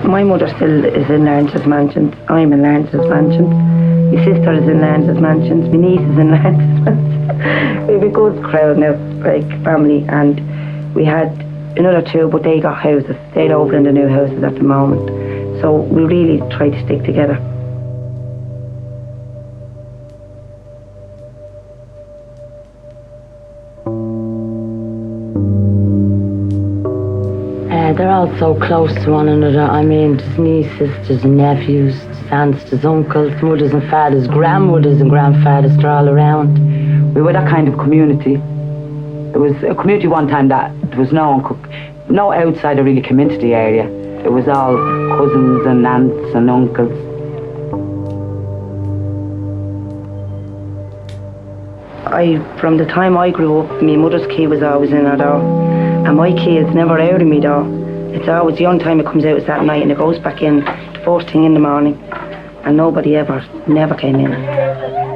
My mother still is in Lawrence's Mansions. I'm in Lawrence's Mansions. My sister is in Lawrence's Mansions. My niece is in Lawrence's Mansions. We have a good crowd now, like family, and we had another two, but they got houses. They're over in the new houses at the moment. So we really try to stick together. They're all so close to one another. I mean, there's nieces, there's nephews, there's aunts, there's uncles, mothers and fathers, grandmothers and grandfathers, they're all around. We were that kind of community. It was a community one time that there was no outsider really came into the area. It was all cousins and aunts and uncles. From the time I grew up, my mother's key was always in her door, and my key is never out of my door. It's always, the only time it comes out is that night, and it goes back in the first thing in the morning, and nobody never came in.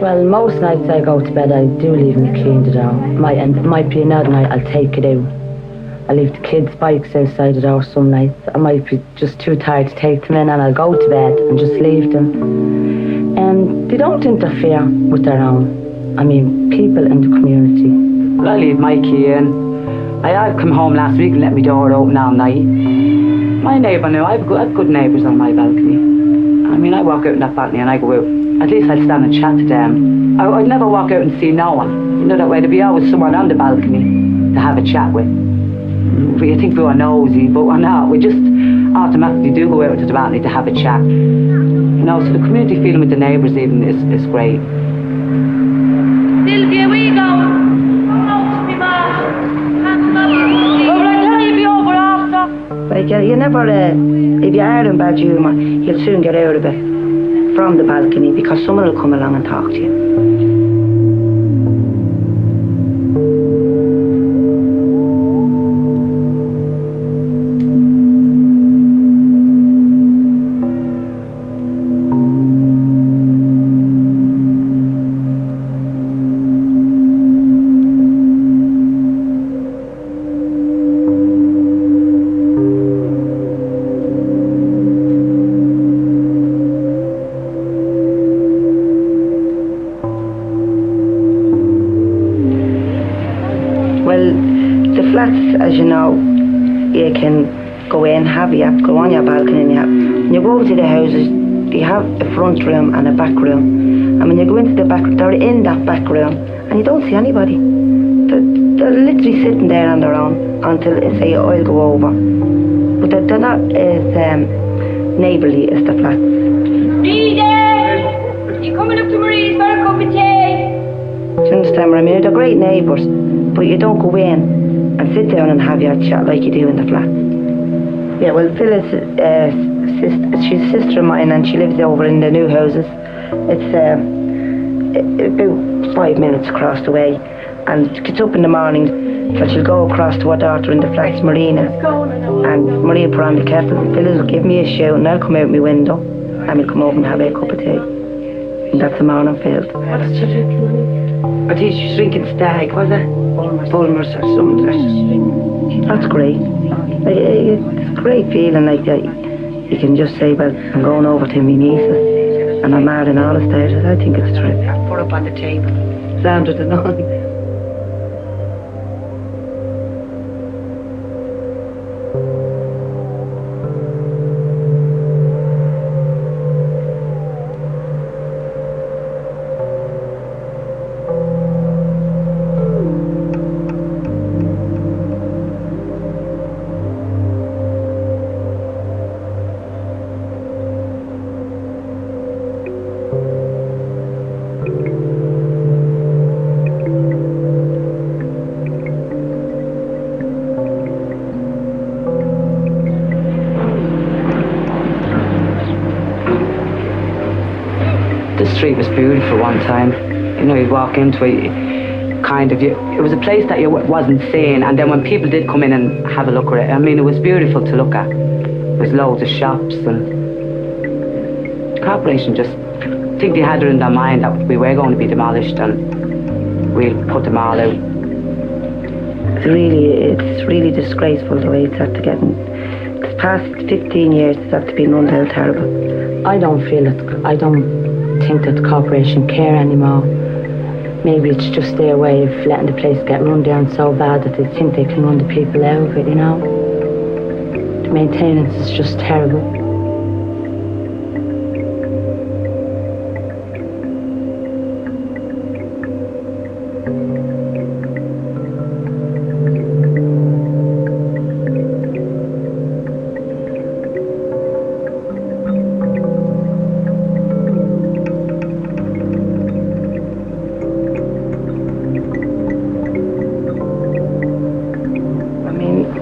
Well, most nights I go to bed, I do leave my key in the door. It might be another night, I'll take it out. I leave the kids' bikes outside the door some nights. I might be just too tired to take them in, and I'll go to bed and just leave them. And they don't interfere with their own. I mean, people in the community. Well, I leave my key in. I come home last week and let my door open all night. My neighbour now, I have good neighbours on my balcony. I mean, I walk out in that balcony and I go out. At least I'll stand and chat to them. I'd never walk out and see no one. You know, that way there'd be always someone on the balcony to have a chat with. You think we were nosy, but we're not. We just automatically do go out to the balcony to have a chat. You know, so the community feeling with the neighbours even is great. Sylvia, we go. Like, you never, if you are in bad humour, you'll soon get out of it from the balcony, because someone will come along and talk to you. As you know, you can go in, go on your balcony, and when you go over to the houses, you have a front room and a back room. And when you go into the back, they're in that back room, and you don't see anybody. They're literally sitting there on their own until they say, I'll go over. But they're not as neighbourly as the flats. Rita! You coming up to Marie's for a cup of tea? Do you understand what I mean? They're great neighbours, but you don't go in and sit down and have your chat like you do in the flat. Yeah, well, Phyllis, she's a sister of mine, and she lives over in the new houses. It's about 5 minutes across the way, and she gets up in the morning, so she'll go across to her daughter in the flats, Marina, and Maria put on the kettle. Phyllis will give me a shout, and I'll come out my window, and we'll come over and have a cup of tea. And that's the morning field. What did she drink? I think she's drinking Stag, was it? Bulmers or something. That's great. It's a great feeling like that. You can just say, well, I'm going over to my nieces, and I'm mad in all the stages. I think it's terrific. Put up on the table. Sound of the noise. Street was beautiful one time. You know, you'd walk into it, it was a place that you wasn't seeing, and then when people did come in and have a look at it, I mean, it was beautiful to look at. There was loads of shops, and the corporation just, I think they had it in their mind that we were going to be demolished, and we'll put them all out. It's really disgraceful the way it's had to get. This past 15 years, it's after been run down terrible. I don't think that the corporation care anymore. Maybe it's just their way of letting the place get run down so bad that they think they can run the people out of it, you know. The maintenance is just terrible.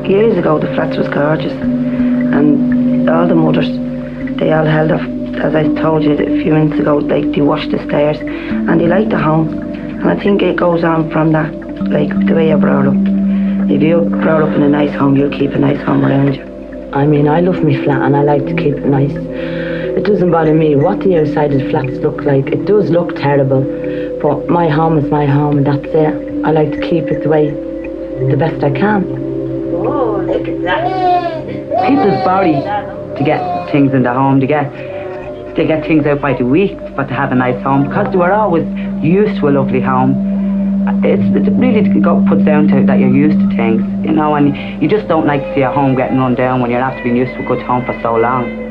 Years ago the flats was gorgeous and all the mothers, they all held off, as I told you a few minutes ago, like they washed the stairs and they liked the home, and I think it goes on from that, like the way you're brought up. If you're brought up in a nice home, you'll keep a nice home around you. I mean, I love my flat and I like to keep it nice. It doesn't bother me what the outside of the flats look like. It does look terrible, but my home is my home and that's it. I like to keep it the best I can. Oh, look at that. People's body to get things in the home, they get things out by the week, but to have a nice home, because they were always used to a lovely home. It really puts down to that you're used to things, you know, and you just don't like to see a home getting run down when you're after being used to a good home for so long.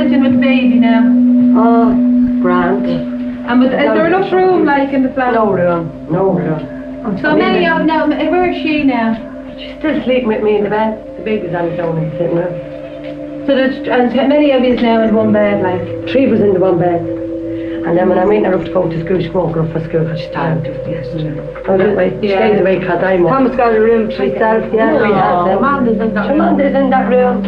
With the baby now? Oh, grand. And is there enough room like in the flat? No room. So many of now, where is she now? She's still sleeping with me in the bed. The baby's on his own in the sitting room. So there's and many of you now in one bed, like? 3 was in the one bed. And then when I went her up to go to school, she won't go up for school because she's tired just yesterday. Oh, that way. She stays away because I'm up. Thomas got a room to himself, yeah. Amanda's in that room. Amanda's in that room.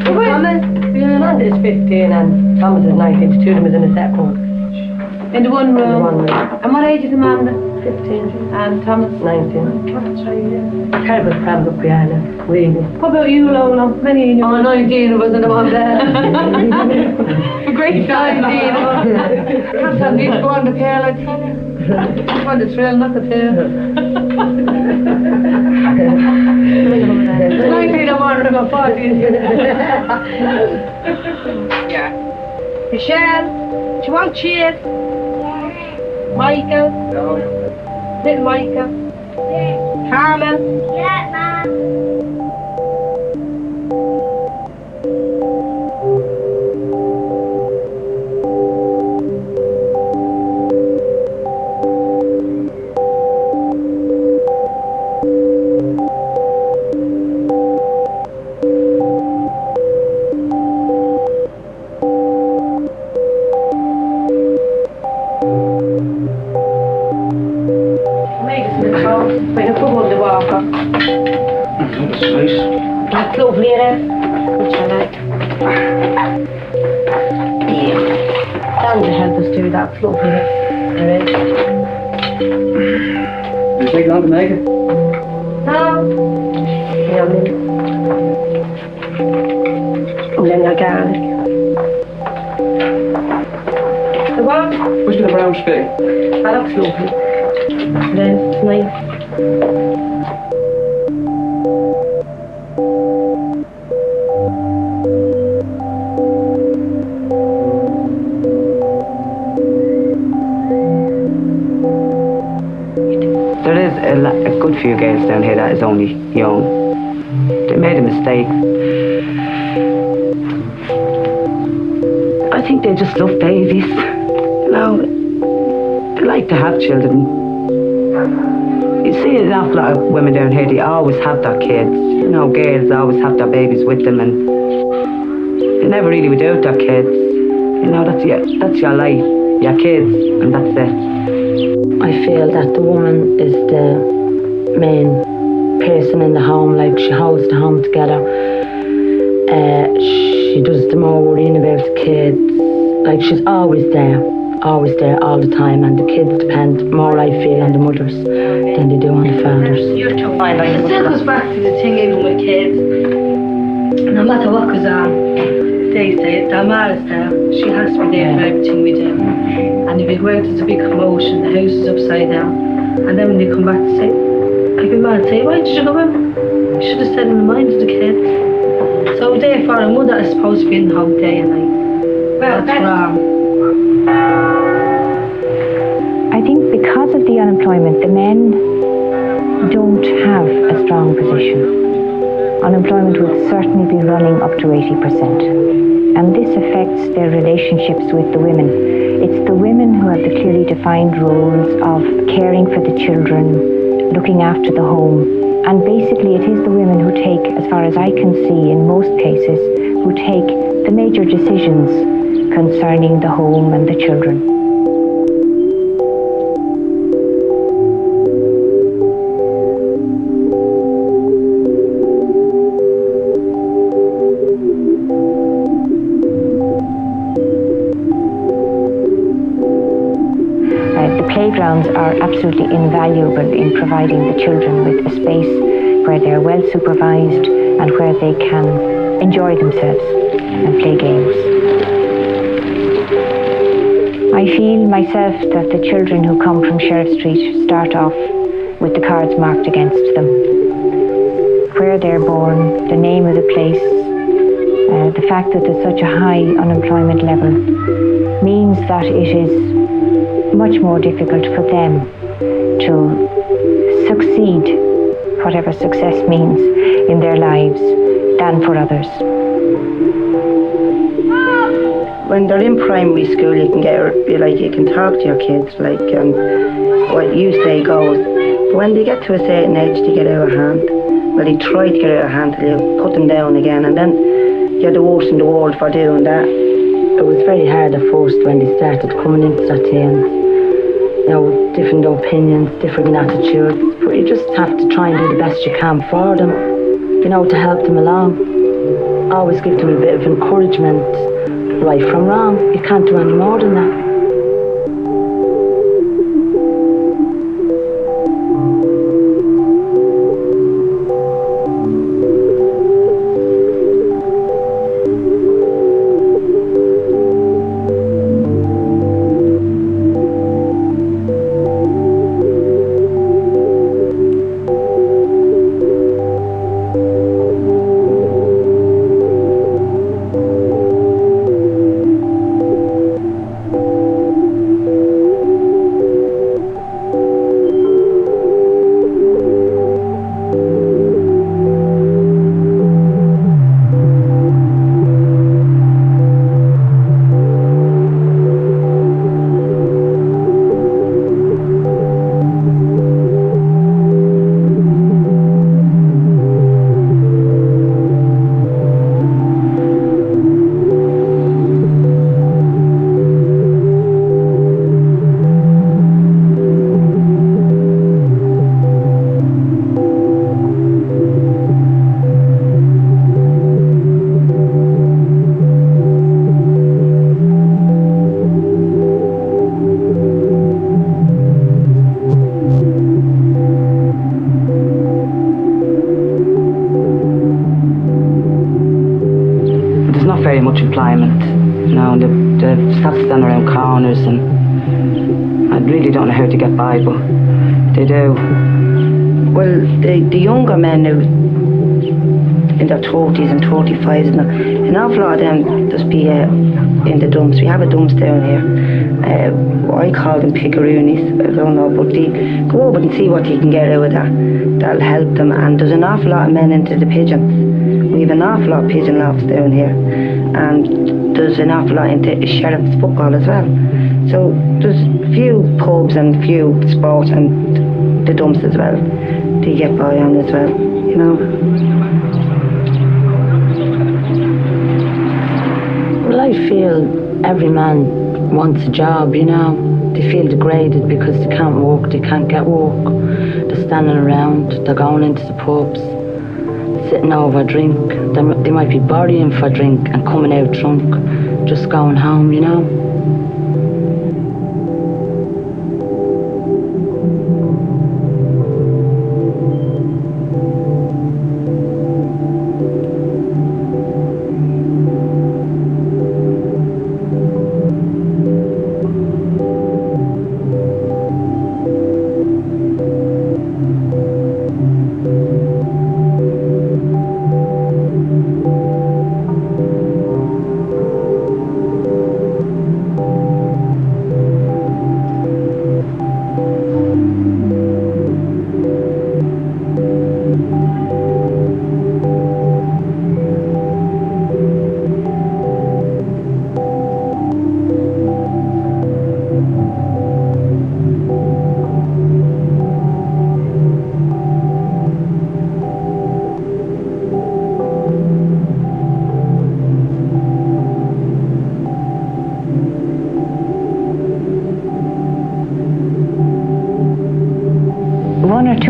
Amanda is 15 and Thomas is 19. The two of them is in a separate room. In the one room? In the one room. And what age is Amanda? 15. And Thomas? 19. Terrible problem up behind her, really. What about you, Lola? Many in your 19 was in the one bed. A great time, Dean. Can't tell me to go on the pier, I tell you. Just on the trail, not the pier. 19 of one of 40. Yeah. Michelle, do you want cheers? Michael? No. Little Michael? Yeah. Carmen? Yeah, Mom. That's lovely, eh? Which I like. Yeah. Sandra helped us do that. It's lovely. There is. Did it take long to make it? No. Yeah, and then your garlic. The what? Which the brown spig? That looks lovely. Then it's nice. There is a good few girls down here that is only young. They made a mistake. I think they just love babies. You know, they like to have children. You see an awful lot of women down here, they always have their kids. You know, girls always have their babies with them and they never really without their kids. You know, that's your life, your kids, and that's it. I feel that the woman is the main person in the home, like she holds the home together. She does the more worrying about the kids. Like she's always there all the time, and the kids depend more, I feel, on the mothers than they do on the fathers. You're too fine. It still goes back to the thing even with kids. No matter what goes on, they say that Myles there, she has to be there for everything we do. And if we go out, there's a big commotion, the house is upside down. And then when they come back to say, I'd be mad, say, why did you go out? You should have said in the mind of the kids. So therefore, a mother is supposed to be in the home day and night. Well, that's wrong. I think because of the unemployment, the men don't have a strong position. Unemployment will certainly be running up to 80%. And this affects their relationships with the women. It's the women who have the clearly defined roles of caring for the children, looking after the home. And basically it is the women who take, as far as I can see in most cases, who take the major decisions concerning the home and the children. Playgrounds are absolutely invaluable in providing the children with a space where they're well supervised and where they can enjoy themselves and play games. I feel myself that the children who come from Sheriff Street start off with the cards marked against them. Where they're born, the name of the place, the fact that there's such a high unemployment level means that it is much more difficult for them to succeed, whatever success means, in their lives than for others. When they're in primary school, you can you can talk to your kids, what you say goes. But when they get to a certain age, they get out of hand. Well, they try to get out of hand till you put them down again, and then you're the worst in the world for doing that. It was very hard at first when they started coming into that teens. Different opinions, different attitudes, but you just have to try and do the best you can for them, to help them along. Always give them a bit of encouragement, right from wrong. You can't do any more than that. Very much employment, they start to stand around corners, and I really don't know how to get by, but they do. Well, the younger men now, in their 30s and 35s, and an awful lot of them just be in the dumps. We have a dumps down here. I call them pickaroonies, I don't know, but they go over and see what you can get out of that. That'll help them, and there's an awful lot of men into the pigeons. We have an awful lot of pigeon lofts down here, and there's an awful lot into sheriff's football as well. So there's few pubs and few sports and the dumps as well to get by on as well, Well, I feel every man wants a job, They feel degraded because they can't walk, they can't get work. They're standing around, they're going into the pubs, sitting over a drink. They might be borrowing for a drink and coming out drunk, just going home,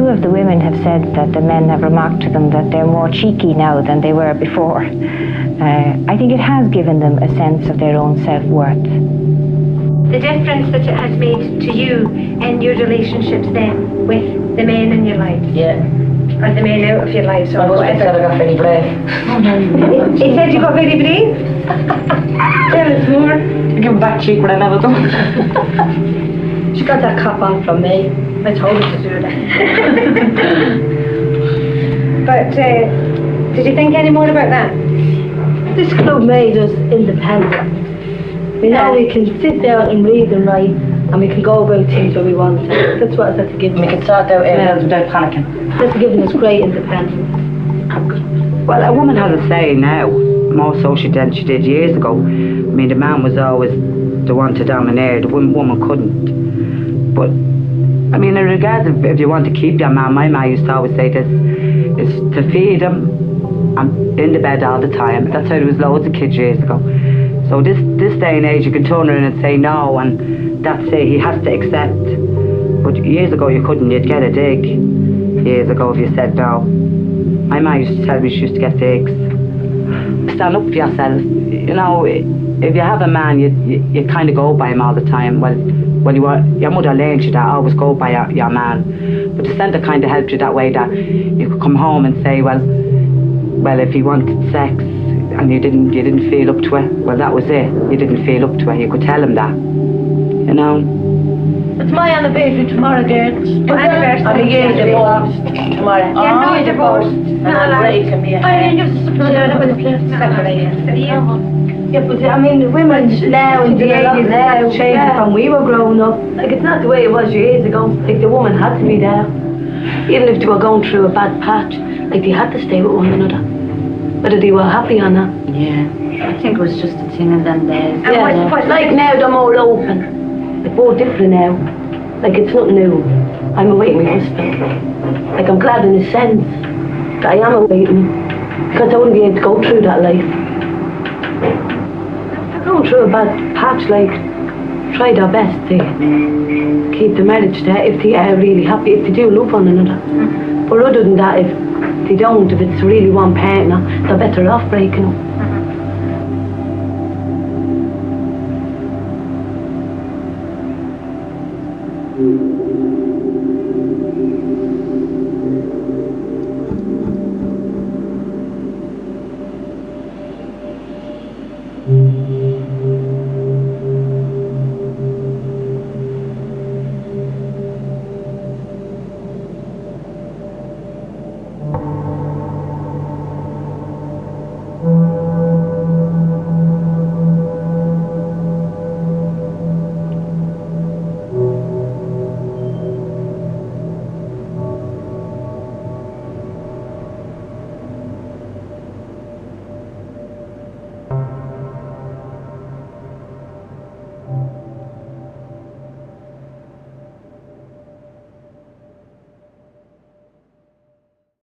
two of the women have said that the men have remarked to them that they're more cheeky now than they were before. I think it has given them a sense of their own self-worth. The difference that it has made to you in your relationships then with the men in your life, Yeah. or the men out of your lives, or My husband said I whatever. got very brave. He said you got very brave. Tell us more. Give him back cheek when I never done. She got that cap on from me. I told her to do that. But did you think any more about that? This club made us independent. We know we can sit there and read and write, and we can go about things where we want to. That's what it's given We us. can sort out else without panicking. That's given us great independence. Well, a woman has a say now, more so than she did years ago. I mean, the man was always the one to domineer, the woman couldn't. But, I mean, in regards of if you want to keep your man, my ma used to always say this, is to feed him and in the bed all the time. That's how there was loads of kids years ago. So this day and age, you can turn around and say no, and that's it, he has to accept. But years ago, you couldn't, you'd get a dig. Years ago, if you said no. My ma used to tell me she used to get digs. Stand up for yourself. You know, if you have a man, you kind of go by him all the time. Well, your mother learned you that, always go by your man. But the centre kind of helped you that way, that you could come home and say, well, if he wanted sex and you didn't feel up to it, well, that was it. You didn't feel up to it. You could tell him that. You know. It's my anniversary tomorrow, girls. Anniversary. I'm a year divorced tomorrow. Yeah, no, you're divorced. And I'm breaking me. I just Yeah, but I mean, the women now in the 80s have changed from we were growing up. Like, it's not the way it was years ago. Like, the woman had to be there. Even if they were going through a bad patch, like, they had to stay with one another. Whether they were happy or not. Yeah. I think it was just a thing in them days. Yeah, like now they're more open. Like, more different now. Like, it's nothing new. I'm awaiting my husband. Like, I'm glad in a sense that I am awaiting. Because I wouldn't be able to go through that life. Going through a bad patch, like, try their best to keep the marriage there if they are really happy, if they do love one another. But other than that, if they don't, if it's really one partner, they're better off breaking up.